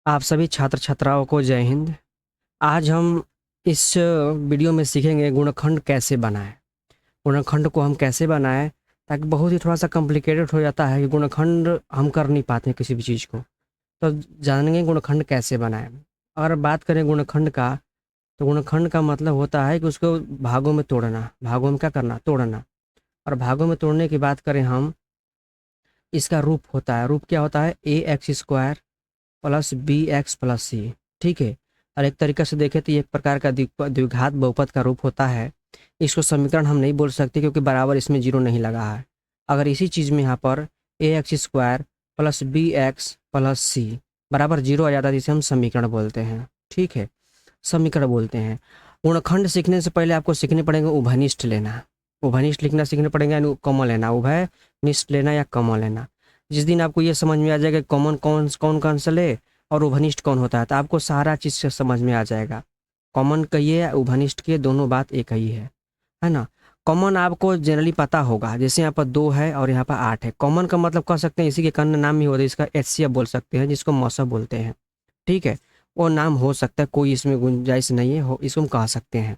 आप सभी छात्र छात्राओं को जय हिंद। आज हम इस वीडियो में सीखेंगे गुणनखंड कैसे बनाएं। गुणनखंड को हम कैसे बनाएं, ताकि बहुत ही थोड़ा सा कॉम्प्लिकेटेड हो जाता है कि गुणनखंड हम कर नहीं पाते हैं किसी भी चीज़ को। तो जानेंगे गुणनखंड कैसे बनाएं। अगर बात करें गुणनखंड का, तो गुणनखंड का मतलब होता है कि उसको भागों में तोड़ना। भागों में क्या करना? तोड़ना। और भागों में तोड़ने की बात करें हम, इसका रूप होता है। रूप क्या होता है? A X square plus B X plus C. ठीक है। और एक तरीके से देखें तो ये एक प्रकार का द्विघात बहुपद का रूप होता है। इसको समीकरण हम नहीं बोल सकते क्योंकि बराबर इसमें जीरो नहीं लगा है। अगर इसी चीज़ में यहाँ पर A X square plus B X plus C बराबर जीरो आ जाता है, जिसे हम समीकरण बोलते हैं। ठीक है, समीकरण बोलते हैं। गुणनखंड सीखने से पहले आपको सीखने पड़ेंगे उभयनिष्ठ लेना। उभयनिष्ठ लिखना सीखने पड़ेंगे, यानी कॉमन लेना। उभयनिष्ठ लेना या कॉमन लेना। जिस दिन आपको ये समझ में आ जाएगा कॉमन कौन कौन सा ले और उभयनिष्ठ कौन होता है, तो आपको सारा चीज़ से समझ में आ जाएगा। कॉमन कहिए या उभयनिष्ठ कहिए, दोनों बात एक ही है ना। कॉमन आपको जनरली पता होगा, जैसे यहाँ पर 2 है और यहाँ पर 8 है। कॉमन का मतलब कह सकते हैं, इसी के कन्या नाम ही होता है, इसका एचसीएफ बोल सकते हैं, जिसको मौसा बोलते हैं। ठीक है, वो नाम हो सकता है, कोई इसमें गुंजाइश नहीं है, इसको हम कह सकते हैं।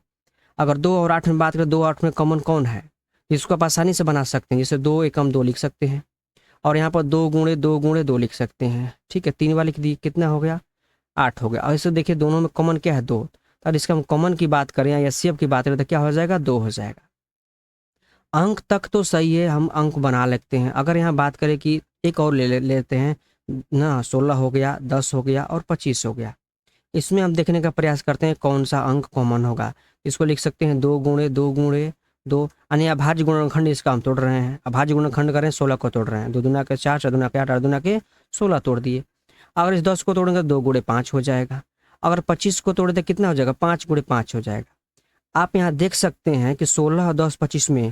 अगर 2 और 8 में बात करें, 2 और 8 में कॉमन कौन है जिसको आप आसानी से बना सकते हैं? जैसे 2 एकम 2 लिख सकते हैं, और यहाँ पर 2 गुणे 2 लिख सकते हैं। ठीक है, 3 वाले कितना हो गया? 8 हो गया। और इसे देखिए, दोनों में कॉमन क्या है? 2। तो इसका हम कॉमन की बात करें या एचसीएफ की बात करें तो क्या हो जाएगा? 2 हो जाएगा। अंक तक तो सही है, हम अंक बना लेते हैं। अगर यहाँ बात करें कि एक और लेते हैं ना, 16 हो गया, 10 हो गया और 25 हो गया। इसमें हम देखने का प्रयास करते हैं कौन सा अंक कॉमन होगा। इसको लिख सकते हैं 2 गुणे 2 यानी अभाज्य गुणनखंड, इसका हम तोड़ रहे हैं। अभाज्य गुणनखंड करें 16 को तोड़ रहे हैं। 2 दूना के 4, 4 दूना के 8, 8 दूना के 16 तोड़ दिए। अगर इस 10 को तोड़ेंगे 2 गुणे 5 हो जाएगा। अगर 25 को तोड़ दे कितना हो जाएगा? 5 गुणे 5 हो जाएगा। आप यहाँ देख सकते हैं कि 16 और 10 25 में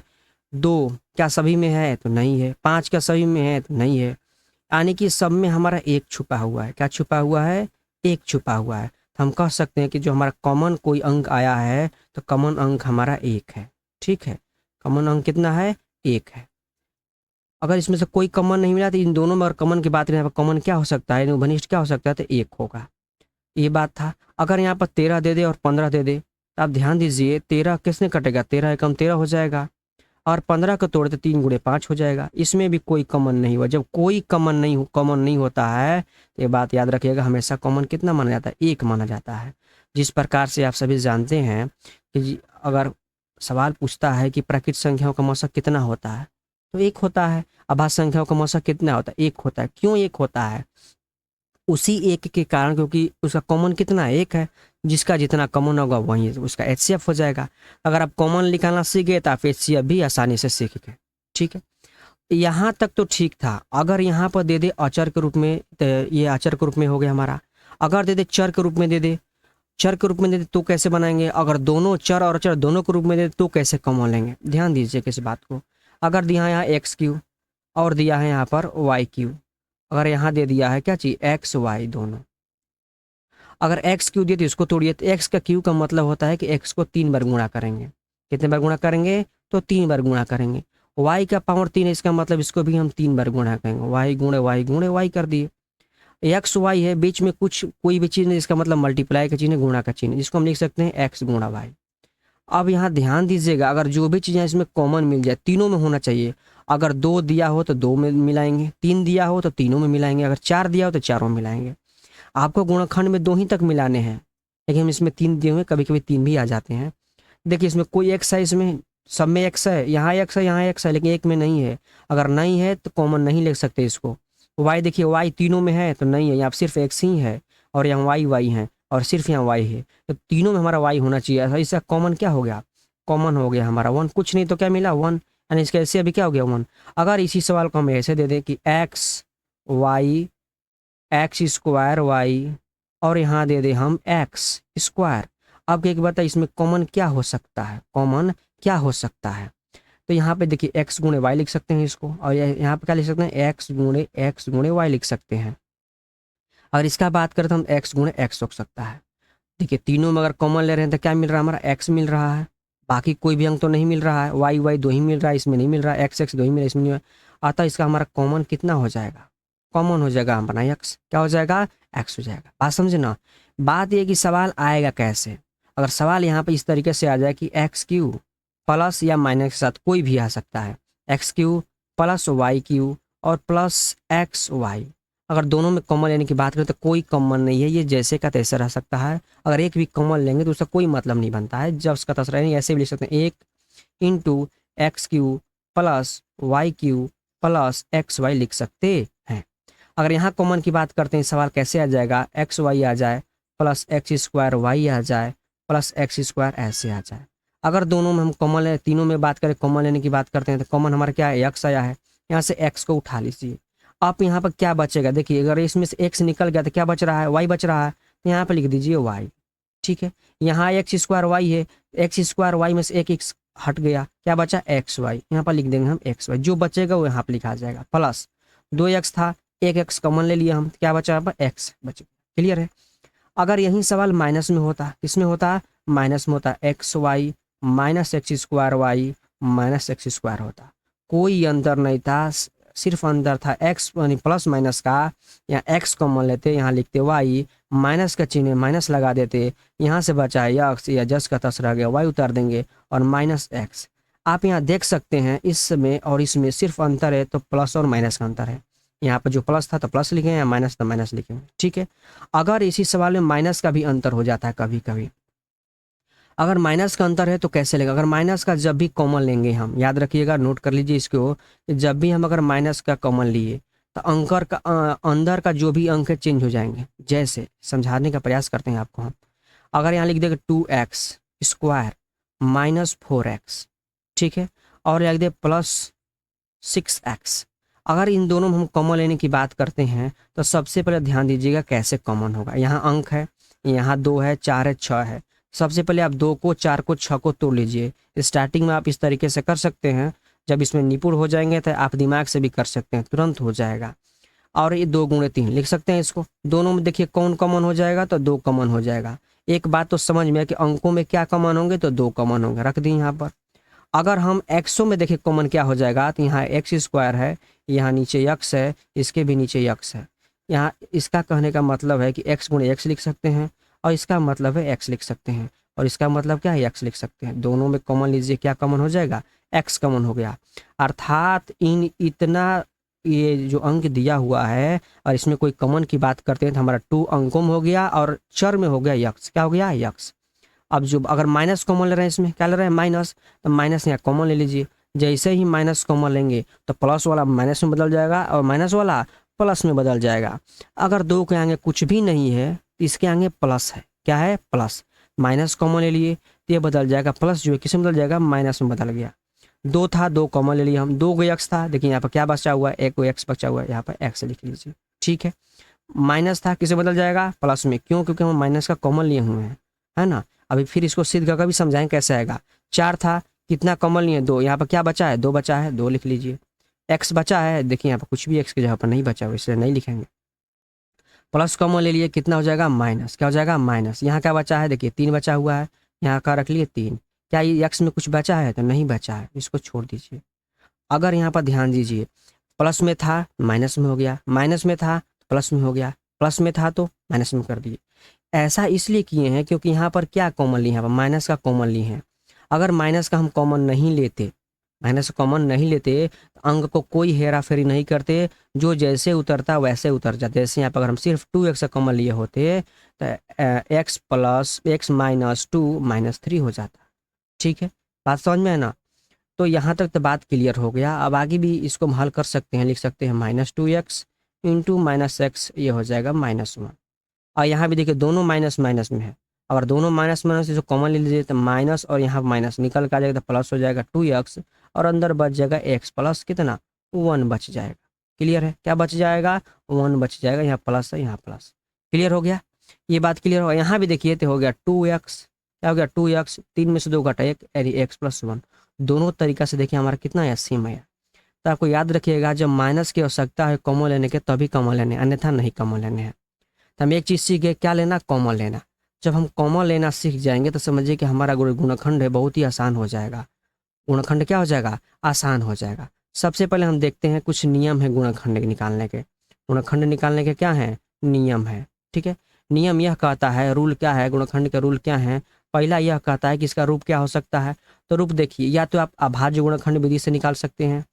2 क्या सभी में है? तो नहीं है। 5 क्या सभी में है? तो नहीं है। यानी कि सब में हमारा एक छुपा हुआ है। क्या छुपा हुआ है? एक छुपा हुआ है। तो हम कह सकते हैं कि जो हमारा कॉमन कोई अंक आया है, तो कॉमन अंक हमारा 1 है। ठीक है, कॉमन अंक कितना है? 1 है। अगर इसमें से कोई कॉमन नहीं मिला तो इन दोनों में अगर कॉमन की बात करें, यहाँ पर कॉमन क्या हो सकता है, घनिष्ठ क्या हो सकता है? तो 1 होगा। ये बात था। अगर यहाँ पर 13 दे दे और 15 दे दे, तो आप ध्यान दीजिए, 13 किसने कटेगा? 13 एकम 13 हो जाएगा। और 15 को तोड़ दे 3 गुणे 5 हो जाएगा। इसमें भी कोई कॉमन नहीं हुआ। जब कोई कॉमन नहीं होता है, तो ये बात याद रखिएगा, हमेशा कॉमन कितना माना जाता है? 1 माना जाता है। जिस प्रकार से आप सभी जानते हैं कि अगर सवाल पूछता है कि प्राकृत संख्याओं का मौसा कितना होता है, तो 1 होता है। अभाज्य संख्याओं का मौसा कितना होता है? 1 होता है। क्यों 1 होता है? उसी 1 के कारण, क्योंकि उसका कॉमन कितना है? 1 है। जिसका जितना कॉमन होगा वही उसका एचसीएफ हो जाएगा। अगर आप कॉमन निकालना सीख गए तो आप एचसीएफ भी आसानी से सीख गए। ठीक है, यहाँ तक तो ठीक था। अगर यहाँ पर दे दे अचर के रूप में, तो ये अचर के रूप में हो गया हमारा। अगर दे दे चर के रूप में दे दे, चर के रूप में दे दे तो कैसे बनाएंगे? अगर दोनों चर और अचर दोनों के रूप में दे दे तो कैसे कॉमन लेंगे? ध्यान दीजिए किस बात को। अगर दिया है यहाँ एक्स क्यू और दिया है यहाँ पर वाई क्यू, अगर यहाँ दे दिया है क्या चीज? एक्स वाई दोनों। अगर एक्स क्यू दिए तो इसको तोड़िए, तो एक्स का क्यू का मतलब होता है कि एक्स को 3 बार गुणा करेंगे। कितने बार गुणा करेंगे? तो 3 बार गुणा करेंगे। वाई का पावर 3 है, इसका मतलब इसको भी हम 3 बार गुणा करेंगे। वाई गुणे वाई कर दिए। एक्स वाई है, बीच में कुछ कोई भी चीज़ नहीं, इसका मतलब मल्टीप्लाई का चिन्ह, गुणा का चिन्ह, जिसको हम लिख सकते हैं एक्स गुणा वाई। अब यहाँ ध्यान दीजिएगा, अगर जो भी चीज़ें इसमें कॉमन मिल जाए, तीनों में होना चाहिए। अगर 2 दिया हो तो 2 में मिलाएंगे, 3 दिया हो तो तीनों में मिलाएंगे, अगर 4 दिया हो तो चारों में मिलाएंगे। आपको गुणनखंड में 2 ही तक मिलाने हैं, लेकिन हम इसमें 3 दिए हुए, कभी कभी 3 भी आ जाते हैं। देखिए, इसमें कोई एक्स है, इसमें सब में एक्स है, यहाँ एक्स है, यहाँ एक्स है, लेकिन एक में नहीं है। अगर नहीं है तो कॉमन नहीं ले सकते इसको। वाई देखिए, वाई तीनों में है तो नहीं है, यहाँ सिर्फ एक्स ही है, और यहाँ वाई है, और सिर्फ यहाँ वाई है। तो तीनों में हमारा वाई होना चाहिए। ऐसा इसका कॉमन क्या हो गया? कॉमन हो गया हमारा 1। कुछ नहीं तो क्या मिला? 1। यानी इसका ऐसे अभी क्या हो गया? 1। अगर इसी सवाल को हम ऐसे दे दें कि एक्स स्क्वायर वाई, और यहाँ दे दे हम एक्स स्क्वायर। अब एक बात है, इसमें कॉमन क्या हो सकता है? कॉमन क्या हो सकता है? तो यहाँ पे देखिए, एक्स गुणे वाई लिख सकते हैं इसको, और यहाँ पे क्या लिख सकते हैं? एक्स गुणे वाई लिख सकते हैं। अगर इसका बात करें तो हम एक्स गुणे एक्स हो सकता है। देखिए, तीनों में अगर कॉमन ले रहे हैं तो क्या मिल रहा है? हमारा एक्स मिल रहा है। बाकी कोई भी अंक तो नहीं मिल रहा है। वाई 2 ही मिल रहा है, इसमें नहीं मिल रहा है। एक्स 2 ही मिल रहा है, इसमें नहीं। अतः इसका हमारा कॉमन कितना हो जाएगा? कॉमन हो जाएगा हमारा एक्स, क्या हो जाएगा एक्स हो जाएगा। बात समझे ना। बात ये कि सवाल आएगा कैसे, अगर सवाल यहाँ पे इस तरीके से आ जाए कि एक्स क्यू प्लस या माइनस के साथ कोई भी आ सकता है, x q plus y q और प्लस एक्स वाई, अगर दोनों में कॉमन लेने की बात करें तो कोई कॉमन नहीं है, ये जैसे का तैसे रह सकता है। अगर एक भी कॉमन लेंगे तो उसका कोई मतलब नहीं बनता है, जब उसका तसरा नहीं, ऐसे भी लिख सकते हैं एक into x q plus y q plus x y लिख सकते हैं। अगर यहाँ कॉमन की बात करते हैं सवाल कैसे आ जाएगा, एक्स वाई आ जाए प्लस एक्स स्क्वायर वाई आ जाए प्लस एक्स स्क्वायर ऐसे आ जाए। अगर दोनों में हम कॉमन ले, तीनों में बात करें कॉमन लेने की बात करते हैं तो कॉमन हमारा क्या है एक्स आया है, यहाँ से एक्स को उठा लीजिए। अब यहाँ पर क्या बचेगा, देखिए अगर इसमें से एक्स निकल गया तो क्या बच रहा है वाई बच रहा है, तो यहाँ पर लिख दीजिए वाई। ठीक है, यहाँ एक्स स्क्वायर वाई है, एक्स स्क्वायर वाई में से एक एक्स हट गया, क्या बचा एक्स वाई, यहाँ पर लिख देंगे हम एक्स वाई, जो बचेगा वो यहाँ पर लिखा जाएगा प्लस 2x था, एक एक्स कॉमन ले लिया हम, क्या बचा यहाँ पर एक्स बच गया। क्लियर है। अगर यही सवाल माइनस में होता, किसमें होता माइनस में होता, x y minus x square y minus x square होता, कोई अंतर नहीं था, सिर्फ अंतर था एक्स यानी प्लस माइनस का, या एक्स कॉमन लेते यहाँ लिखते वाई, माइनस का चिन्ह माइनस लगा देते, यहाँ से बचा है एक्स या जस का तस रह गया वाई उतार देंगे और माइनस एक्स। आप यहाँ देख सकते हैं इसमें और इसमें सिर्फ अंतर है तो प्लस और माइनस का अंतर है, यहाँ पर जो प्लस था तो प्लस लिखेंगे या माइनस तो माइनस लिखेंगे। ठीक है, अगर इसी सवाल में माइनस का भी अंतर हो जाता है कभी कभी, अगर माइनस का अंतर है तो कैसे लेगा, अगर माइनस का जब भी कॉमन लेंगे हम, याद रखिएगा नोट कर लीजिए इसको, जब भी हम अगर माइनस का कॉमन लिए तो अंकर का अंदर का जो भी अंक है चेंज हो जाएंगे। जैसे समझाने का प्रयास करते हैं आपको हम, अगर यहाँ लिख देगा 2x स्क्वायर माइनस 4x, ठीक है, और लिख दे प्लस 6x, अगर इन दोनों में हम कॉमन लेने की बात करते हैं तो सबसे पहले ध्यान दीजिएगा कैसे कॉमन होगा। यहाँ अंक है, यहाँ 2 है, 4 है, 6 है, सबसे पहले आप 2 को 4 को 6 को तोड़ लीजिए। स्टार्टिंग में आप इस तरीके से कर सकते हैं, जब इसमें निपुण हो जाएंगे तो आप दिमाग से भी कर सकते हैं, तुरंत हो जाएगा। और ये 2 गुणे 3 लिख सकते हैं इसको, दोनों में देखिए कौन कॉमन हो जाएगा तो 2 कॉमन हो जाएगा। एक बात तो समझ में है कि अंकों में क्या कॉमन होंगे तो 2 कॉमन होंगे, रख दी यहाँ पर। अगर हम एक्सों में देखिए कॉमन क्या हो जाएगा, तो यहाँ एक्स स्क्वायर है, यहाँ नीचे यक्स है, इसके भी नीचे यक्स है, यहाँ इसका कहने का मतलब है कि एक्स गुणे एक्स लिख सकते हैं और इसका मतलब है एक्स लिख सकते हैं, और इसका मतलब क्या है एक्स लिख सकते हैं। दोनों में कॉमन लीजिए, क्या कॉमन हो जाएगा एक्स कॉमन हो गया। अर्थात इतना ये जो अंक दिया हुआ है और इसमें कोई कॉमन की बात करते हैं तो हमारा 2 अंकों में हो गया और चर में हो गया यक्स, क्या हो गया यक्स। अब जो अगर माइनस कॉमन ले रहे हैं, इसमें क्या ले रहे हैं माइनस, तो माइनस यहाँ कॉमन ले लीजिए। जैसे ही माइनस कॉमन लेंगे तो प्लस वाला माइनस में बदल जाएगा और माइनस वाला प्लस में बदल जाएगा। अगर 2 के आगे कुछ भी नहीं है तो इसके आगे प्लस है, क्या है प्लस, माइनस कॉमन ले लिए तो ये बदल जाएगा, प्लस जो है किस में बदल जाएगा माइनस में बदल गया। 2 था, 2 कॉमन ले लिया हम, 2 को एक्स था, देखिए यहाँ पर क्या बचा हुआ है, एक को एक्स बचा हुआ है, यहाँ पर एक्स लिख लीजिए। ठीक है, माइनस था किसे बदल जाएगा प्लस में, क्यों, क्योंकि हम माइनस का कॉमन लिए हुए हैं, है ना। अभी फिर इसको सिद्ध करके भी समझाएं कैसे आएगा। 4 था, कितना कॉमन लिए 2, यहाँ पर क्या बचा है 2 बचा है, 2 लिख लीजिए। एक्स बचा है, देखिए यहाँ पर कुछ भी एक्स की जगह पर नहीं बचा हुआ, इसलिए नहीं लिखेंगे। प्लस कॉमन ले लिए, कितना हो जाएगा माइनस, क्या हो जाएगा माइनस। यहाँ क्या बचा है, देखिए 3 बचा हुआ है, यहाँ का रख लिए 3, क्या ये एक्स में कुछ बचा है तो नहीं बचा है, इसको छोड़ दीजिए। अगर यहाँ पर ध्यान दीजिए, प्लस में था माइनस में हो गया, माइनस में था प्लस में हो गया, प्लस में था तो माइनस में कर दिए। ऐसा इसलिए किए हैं क्योंकि यहाँ पर क्या कॉमन लिए, यहाँ पर माइनस का कॉमन लिए हैं। अगर माइनस का हम कॉमन नहीं लेते, माइनस कॉमन नहीं लेते तो अंक को कोई हेरा फेरी नहीं करते, जो जैसे उतरता वैसे उतर जाते। जैसे यहाँ पर अगर हम सिर्फ 2x का कॉमन लिए होते तो x plus x minus 2 minus 3 हो जाता। ठीक है, बात समझ में है ना। तो यहाँ तक तो बात क्लियर हो गया। अब आगे भी इसको हम हल कर सकते हैं, लिख सकते हैं -2x इंटू माइनस एक्स, ये हो जाएगा -1। और यहाँ भी देखिए दोनों माइनस माइनस में है, अगर दोनों माइनस माइनस जो कॉमन ले लीजिए तो माइनस और यहाँ माइनस निकल कर आ जाएगा तो प्लस हो जाएगा 2x और अंदर बच जाएगा x प्लस कितना 1 बच जाएगा। क्लियर है, क्या बच जाएगा 1 बच जाएगा, यहाँ प्लस है यहाँ प्लस। क्लियर हो गया, ये बात क्लियर हो। यहाँ भी देखिए तो हो गया 2x, क्या हो गया 2x, 3 में से 2 घटा 1 यानी x प्लस 1। दोनों तरीका से देखिए हमारा कितना है सेम है। तो आपको याद रखिएगा जब माइनस की आवश्यकता है कॉमन लेने के तभी कॉमन लेने, अन्यथा नहीं कॉमन लेने हैं। तो हम एक चीज़ सीख गए, क्या लेना कॉमन लेना। जब हम कॉमन लेना सीख जाएंगे तो समझिए कि हमारा गुणनखंड है बहुत ही आसान हो जाएगा। गुणनखंड क्या हो जाएगा आसान हो जाएगा। सबसे पहले हम देखते हैं कुछ नियम है गुणनखंड निकालने के। गुणनखंड निकालने के क्या है, नियम है। ठीक है, नियम यह कहता है, रूल क्या है, गुणनखंड का रूल क्या है। पहला यह कहता है कि इसका रूप क्या हो सकता है। तो रूप देखिए, या तो आप अभाज्य गुणनखंड विधि से निकाल सकते हैं,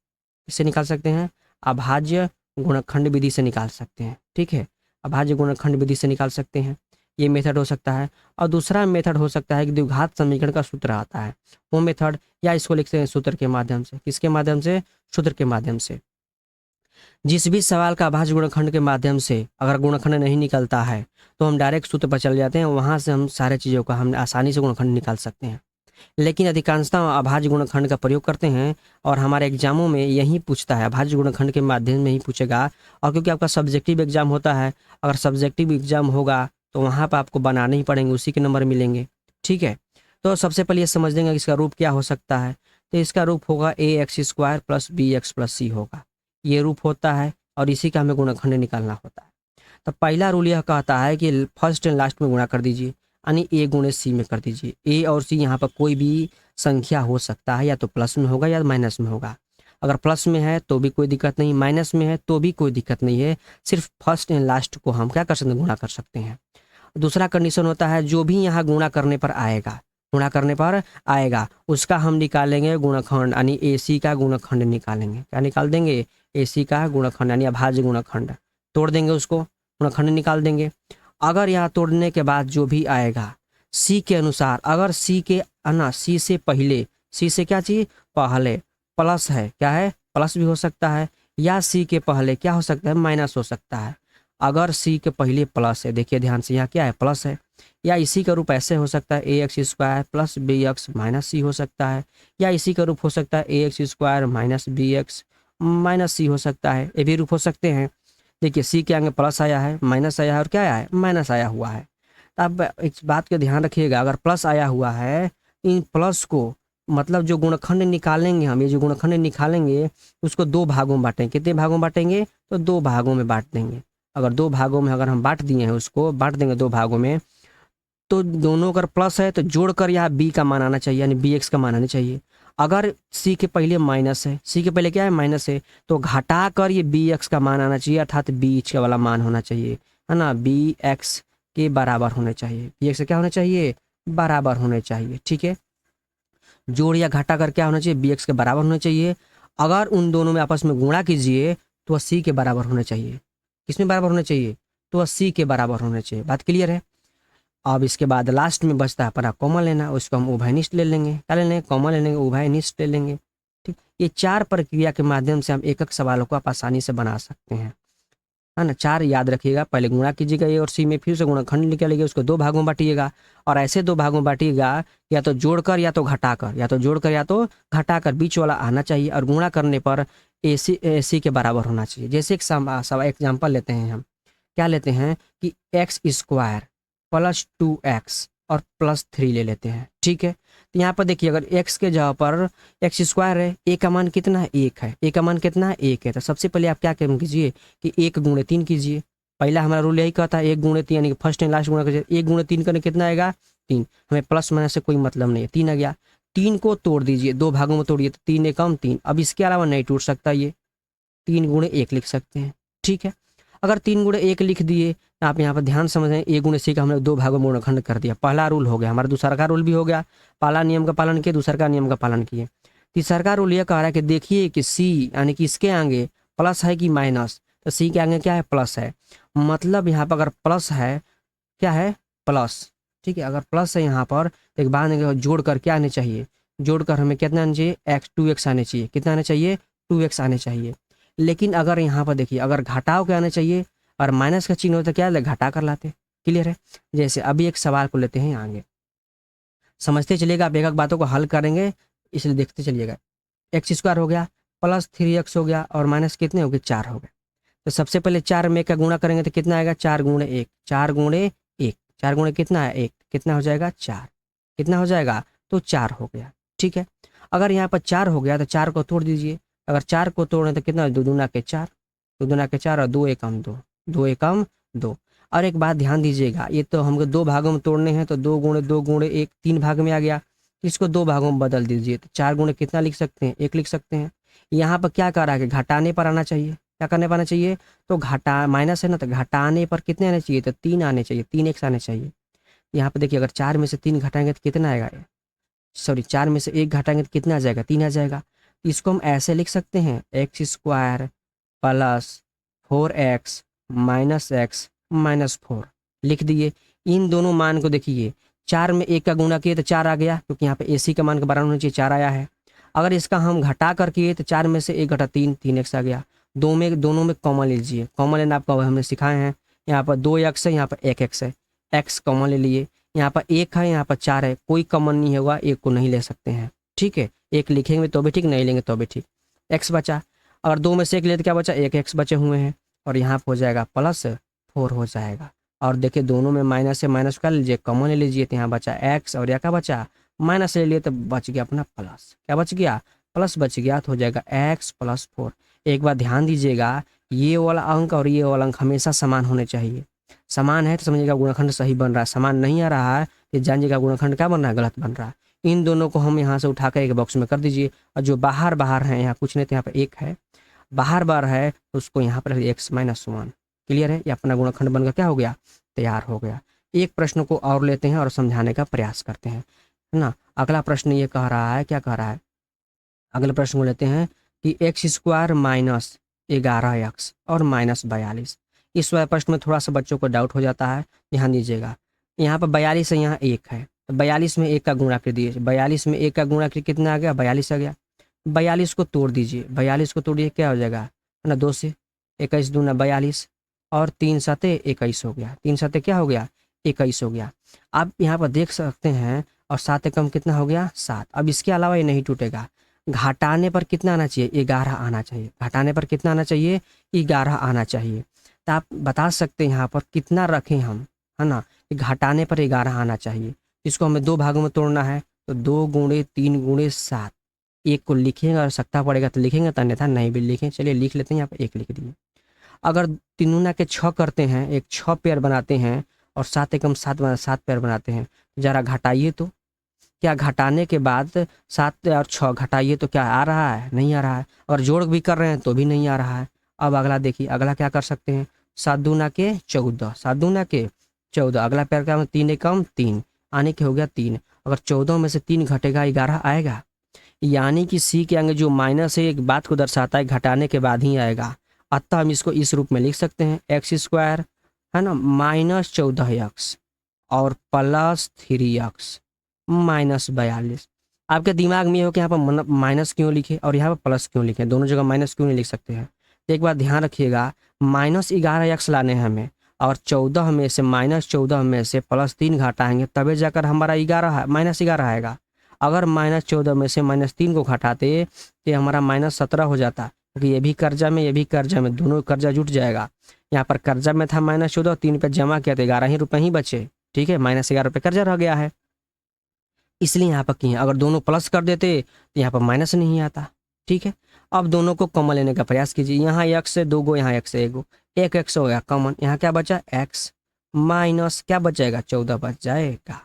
इससे निकाल सकते हैं, अभाज्य गुणनखंड विधि से निकाल सकते हैं। ठीक है, अभाज्य गुणनखंड विधि से निकाल सकते हैं, ये मेथड हो सकता है। और दूसरा मेथड हो सकता है कि द्विघात समीकरण का सूत्र आता है, वो मेथड, या इसको लिखते हैं सूत्र के माध्यम से। किसके माध्यम से, सूत्र के माध्यम से। जिस भी सवाल का अभाज्य गुणनखंड के माध्यम से अगर गुणनखंड नहीं निकलता है तो हम डायरेक्ट सूत्र पर चले जाते हैं, वहां से हम सारे चीज़ों का हम आसानी से गुणनखंड निकाल सकते हैं। लेकिन अधिकांशतः अभाज्य गुणनखंड का प्रयोग करते हैं, और हमारे एग्जामों में यही पूछता है, अभाज्य गुणनखंड के माध्यम में ही पूछेगा। और क्योंकि आपका सब्जेक्टिव एग्जाम होता है, अगर सब्जेक्टिव एग्जाम होगा तो वहाँ पर आपको बनाने ही पड़ेंगे, उसी के नंबर मिलेंगे। ठीक है, तो सबसे पहले ये समझ लेंगे कि इसका रूप क्या हो सकता है। तो इसका रूप होगा ax² + bx + c होगा, ये रूप होता है, और इसी का हमें गुणनखंड निकालना होता है। तो पहला रूल यह कहता है कि फर्स्ट एंड लास्ट में गुणा कर दीजिए, यानी a गुणे c में कर दीजिए। a और c यहाँ पर कोई भी संख्या हो सकता है, या तो प्लस में होगा या माइनस में होगा। अगर प्लस में है तो भी कोई दिक्कत नहीं, माइनस में है तो भी कोई दिक्कत नहीं है, सिर्फ फर्स्ट एंड लास्ट को हम क्या कर सकते हैं, गुणा कर सकते हैं। दूसरा कंडीशन होता है, जो भी यहाँ गुणा करने पर आएगा, गुणा करने पर आएगा उसका हम निकालेंगे गुणनखंड, यानी AC का गुणनखंड निकालेंगे। क्या निकाल देंगे, AC का गुणनखंड, यानी अभाज्य गुणनखंड। तोड़ देंगे उसको, गुणनखंड निकाल देंगे। अगर यहाँ तोड़ने के बाद जो भी आएगा C के अनुसार, अगर C के ना C से पहले, C से क्या चीज पहले प्लस है, क्या है, प्लस भी हो सकता है, या C के पहले क्या हो सकता है, माइनस हो सकता है। अगर C के पहले प्लस है, देखिए ध्यान से, यहाँ क्या है, प्लस है, या इसी का रूप ऐसे हो सकता है ax² + bx - c हो सकता है, या इसी का रूप हो सकता है ax² - bx - c हो सकता है। ये भी रूप हो सकते हैं। देखिए C के आगे प्लस आया है, माइनस आया है, और क्या आया है, माइनस आया हुआ है। अब एक बात का ध्यान रखिएगा, अगर प्लस आया हुआ है, इन प्लस को मतलब जो गुणनखंड निकालेंगे हम, ये जो गुणनखंड निकालेंगे उसको दो भागों में बांटेंगे। कितने भागों में बांटेंगे, तो दो भागों में बांट देंगे। अगर दो भागों में अगर हम बांट दिए हैं, उसको बांट देंगे दो भागों में, तो दोनों अगर प्लस है तो जोड़कर यहाँ b का मान आना चाहिए, यानी bx का मान आना चाहिए। अगर c के पहले माइनस है, c के पहले क्या है, माइनस है, तो घटा कर ये bx का मान आना चाहिए, अर्थात बीच का वाला मान होना चाहिए, है ना, bx के बराबर होने चाहिए, bx से क्या होना चाहिए, बराबर होने चाहिए। ठीक है, जोड़ या घटा कर क्या होना चाहिए, bx के बराबर होना चाहिए। अगर उन दोनों में आपस में गुणा कीजिए तो वह c के बराबर होना चाहिए। किसमें बराबर होना चाहिए, तो वह c के बराबर होना चाहिए। बात क्लियर है। अब इसके बाद लास्ट में बचता है अपना कॉमन लेना, उसको हम उभयनिष्ठ ले लेंगे। क्या ले लेंगे, कॉमन ले लेंगे, उभयनिष्ठ ले लेंगे। ठीक, ये चार प्रक्रिया के माध्यम से हम एक एक सवालों को आप आसानी से बना सकते हैं, है ना। चार याद रखिएगा, पहले गुणा कीजिएगा ए और सी में, फिर से गुणनखंड निकालिएगा, उसको दो भागों में बांटिएगा, और ऐसे दो भागों में बांटिएगा, या तो जोड़कर या तो घटाकर, या तो जोड़कर या तो घटाकर, बीच वाला आना चाहिए, और गुणा करने पर AC के बराबर होना चाहिए। जैसे एक एग्जाम्पल लेते हैं हम, क्या लेते हैं कि x² + 2x और +3 ले लेते हैं। ठीक है, तो यहाँ पर देखिए, अगर x के जगह पर x² है, a का मान कितना है, 1 है, a का मान कितना है, 1 है। तो सबसे पहले आप क्या कीजिए कि 1 × 3 कीजिए। पहला हमारा रूल यही कहता है 1 × 3, यानी कि फर्स्ट एंड लास्ट गुणा कीजिए। 1 × 3 करने कितना आएगा, 3। हमें प्लस माइनस से कोई मतलब नहीं है, 3 आ गया। 3 को तोड़ दीजिए, दो भागों में तोड़िए, तो 3 एकम 3। अब इसके अलावा नहीं टूट सकता, ये 3 × 1 लिख सकते हैं। ठीक है, अगर 3 × 1 लिख दिए, आप यहाँ पर ध्यान समझें, a × c का हमने दो भागों में गुणनखंड कर दिया। पहला रूल हो गया हमारा, दूसरा का रूल भी हो गया। पहला नियम का पालन किए, दूसरा का नियम का पालन किए। तीसरा का रूल यह कह रहा है कि देखिए कि c यानी कि इसके आगे प्लस है कि माइनस, तो c के आगे क्या है, प्लस है। मतलब यहाँ पर अगर प्लस है, क्या है, प्लस। ठीक है, अगर प्लस है यहाँ पर, तो एक बार जोड़कर क्या आने चाहिए, जोड़कर हमें कितना आना चाहिए, 2x आने चाहिए। कितना आना चाहिए, 2x आने चाहिए। लेकिन अगर यहाँ पर देखिए, अगर घटाव क्या आना चाहिए, और माइनस का चिन्ह होता क्या, घटा कर लाते। क्लियर है। जैसे अभी एक सवाल को लेते हैं आगे, समझते चलिएगा, आप एक एक बातों को हल करेंगे, इसलिए देखते चलिएगा। x² हो गया, +3x हो गया, और माइनस कितने हो गए, 4 हो गए। तो सबसे पहले 4 में का गुणा करेंगे तो कितना आएगा, 4 × 1, 4 × 1, 4 × कितना है, 1, कितना हो जाएगा, 4। कितना हो जाएगा, तो 4 हो गया। ठीक है, अगर यहाँ पर 4 हो गया तो 4 को तोड़ दीजिए। अगर 4 को तोड़ें तो कितना, 2 दूना के 4, 2 दूना के 4, और 2 एकम 2, 2 एकम 2। और एक बात ध्यान दीजिएगा, ये तो हमको दो भागों में तोड़ने हैं, तो 2 × 2 × 1 3 भाग में आ गया। इसको दो भागों में बदल दीजिए, तो 4 × कितना लिख सकते हैं, 1 लिख सकते हैं। यहाँ पर क्या कर रहा है कि घटाने पर आना चाहिए, क्या करने पाना चाहिए, तो घटा माइनस है ना, तो घटाने पर कितने आने चाहिए, तो 3 आने चाहिए, 3 एक्स आने चाहिए। यहाँ पे देखिए अगर 4 में से 3 घटाएंगे तो कितना आएगा, सॉरी 4 में से 1 घटाएंगे तो कितना आ जाएगा, 3 आ जाएगा। इसको हम ऐसे लिख सकते हैं, x square plus 4x minus x minus 4 लिख दिए। इन दोनों मान को देखिए, 4 में 1 का गुणा किए तो 4 आ गया, क्योंकि यहाँ पे AC का मान का बराबर होना चाहिए, 4 आया है। अगर इसका हम घटा कर किए तो 4 में से 1 घटा 3, 3x आ गया। दोनों में कॉमन लीजिए, कॉमन लेना आपको हमने सिखाए हैं। यहाँ पर 2x है, यहाँ पर 1x है, x कॉमन ले लिए। यहाँ पर 1 है, यहाँ पर 4 है, कोई कॉमन नहीं होगा, 1 को नहीं ले सकते हैं, ठीक है। 1 लिखेंगे तो भी ठीक, नहीं लेंगे तो भी ठीक। x बचा, अगर 2 में से 1 ले तो क्या बचा, 1x बचे हुए हैं, और यहाँ पर हो जाएगा +4 हो जाएगा। और देखिए दोनों में माइनस से माइनस कर लीजिए, कॉमन ले लीजिए, तो यहाँ बचा x और यहाँ का बचा माइनस ले लिए तो बच गया अपना प्लस। क्या बच गया, प्लस बच गया, तो हो जाएगा x + 4। एक बार ध्यान दीजिएगा, ये वाला अंक और ये वाला अंक हमेशा समान होने चाहिए। समान है तो समझिएगा गुणनखंड सही बन रहा है, समान नहीं आ रहा है तो जानिएगा गुणनखंड क्या बन रहा है, गलत बन रहा है। इन दोनों को हम यहाँ से उठाकर एक बॉक्स में कर दीजिए, और जो बाहर बाहर है, यहाँ कुछ नहीं तो यहाँ पर 1 है, बाहर बाहर है तो उसको यहाँ पर x - 1। क्लियर है, ये अपना गुणनखंड बनकर क्या हो गया, तैयार हो गया। एक प्रश्न को और लेते हैं और समझाने का प्रयास करते हैं, है ना। अगला प्रश्न ये कह रहा है, क्या कह रहा है, अगले प्रश्न को लेते हैं कि x² माइनस 11x और माइनस 42। इस वाले प्रश्न में थोड़ा सा बच्चों को डाउट हो जाता है, ध्यान दीजिएगा। यहाँ पर 42 है, यहाँ 1 है, तो 42 में 1 का गुणा कर दिए, 42 में 1 का गुणा कर कितना आ गया, 42 आ गया। 42 को तोड़ दीजिए, 42 को तोड़िए क्या हो जाएगा, है ना, 2 से 21 दूना 42 और 3 सते 21 हो गया, 3 सते क्या हो गया, 21 हो गया। आप यहाँ पर देख सकते हैं, और 7 एकम कितना हो गया, 7। अब इसके अलावा ये नहीं टूटेगा। घटाने पर कितना आना चाहिए, 11 आना चाहिए। घटाने पर कितना आना चाहिए, 11 आना चाहिए। तो आप बता सकते हैं यहाँ पर कितना रखें हम, है ना, कि घटाने पर 11 आना चाहिए। इसको हमें 2 भागों में तोड़ना है, तो 2 × 3 × 7। 1 को लिखेंगे, और सकता पड़ेगा तो लिखेंगे, तो अन्यथा नहीं भी लिखें। चलिए लिख लेते हैं, यहाँ पर 1 लिख दिए। अगर 3 गुना के 6 करते हैं, एक 6 पेयर बनाते हैं, और 7 एकम 7 पेयर बनाते हैं, ज़रा घटाइए तो क्या घटाने के बाद 7 और 6 घटाइए तो क्या आ रहा है, नहीं आ रहा है। और जोड़ भी कर रहे हैं तो भी नहीं आ रहा है। अब अगला देखिए, अगला क्या कर सकते हैं, 7 दूना के 14, 7 दूना के 14। अगला पेयर क्या, 3 एकम 3 आने के हो गया 3। अगर 14 में से 3 घटेगा, 11 आएगा। यानी कि सी के आगे जो माइनस है, एक बात को दर्शाता है, घटाने के बाद ही आएगा। अतः हम इसको इस रूप में लिख सकते हैं, x² है ना, -14x और +3x माइनस 42। आपके दिमाग में हो कि यहाँ पर माइनस क्यों लिखे और यहाँ पर प्लस क्यों लिखे, दोनों जगह माइनस क्यों नहीं लिख सकते हैं। तो एक बार ध्यान रखिएगा, -11x लाने हैं हमें, और 14 में से -14 में से +3 घटाएंगे, तभी जाकर हमारा 11 -11 आएगा। अगर -14 में से -3 को घटाते तो हमारा -17 हो जाता, क्योंकि ये भी कर्जा में, ये भी कर्जा में, दोनों कर्जा जुट जाएगा। यहाँ पर कर्जा में था -14, 3 पे जमा किया तो 11 ही रुपये ही बचे, ठीक है, -11 रुपये कर्जा रह गया है, इसलिए यहाँ पर किए। अगर दोनों प्लस कर देते तो यहाँ पर माइनस नहीं आता, ठीक है। अब दोनों को कॉमन लेने का प्रयास कीजिए, यहाँ x से 2 गो, यहाँ x से 1 गो, 1x हो गया कॉमन, यहाँ क्या बचा x माइनस क्या बचेगा, 14 बच जाएगा,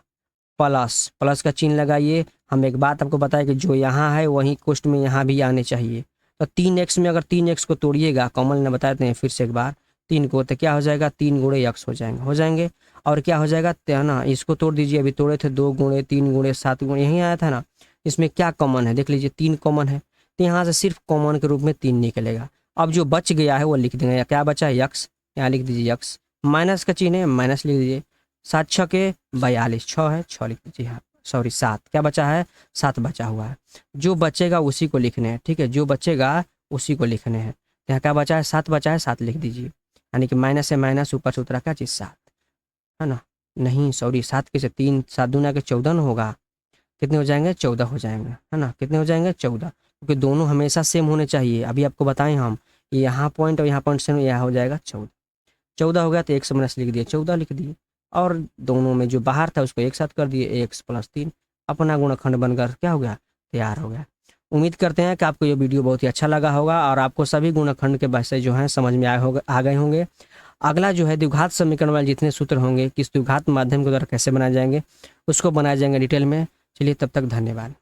प्लस का चिन्ह लगाइए। हम एक बात आपको बताएं कि जो यहाँ है वहीं कोष्ठ में यहाँ भी आने चाहिए। तो 3x में अगर 3x को तोड़िएगा, कॉमन लेना बताते हैं फिर से एक बार, 3 को तो क्या हो जाएगा, 3 × x हो जाएंगे। और क्या हो जाएगा, तो ना इसको तोड़ दीजिए, अभी तोड़े थे 2 × 3 × 7 यहीं आया था ना। इसमें क्या कॉमन है देख लीजिए, 3 कॉमन है, तो यहाँ से सिर्फ कॉमन के रूप में 3 निकलेगा। अब जो बच गया है वो लिख देंगे, या क्या बचा है x, यहाँ लिख दीजिए x, माइनस का चिन्ह है, माइनस लिख दीजिए। 7 × 6 = 42, 6 है 6 लिख दीजिए, हाँ सॉरी 7, क्या बचा है, 7 बचा हुआ है। जो बचेगा उसी को लिखने हैं, ठीक है, जो बचेगा उसी को लिखने हैं। यहाँ क्या बचा है, 7 बचा है, 7 लिख दीजिए। यानी कि माइनस से माइनस ऊपर से उतरा क्या चीज़, 7 है ना, नहीं सॉरी 7 के से 3, 7 दूना के 14 ना होगा, कितने हो जाएंगे, 14 हो जाएंगे, है ना, कितने हो जाएंगे, 14, क्योंकि दोनों हमेशा सेम होने चाहिए। अभी आपको बताएं हम, यहाँ पॉइंट और यहाँ पॉइंट सेम, यहाँ हो जाएगा 14, 14 हो गया तो 1 से माइनस लिख दिए, 14 लिख दिए, और दोनों में जो बाहर था उसको एक साथ कर दिए, x + 3, अपना गुणनखंड बनकर क्या हो गया, तैयार हो गया। उम्मीद करते हैं कि आपको ये वीडियो बहुत ही अच्छा लगा होगा, और आपको सभी गुणनखंड के विषय जो हैं समझ में आ गए होंगे। अगला जो है द्विघात समीकरण वाले जितने सूत्र होंगे, किस द्विघात माध्यम के द्वारा कैसे बनाए जाएंगे, उसको बनाए जाएंगे डिटेल में। चलिए तब तक धन्यवाद।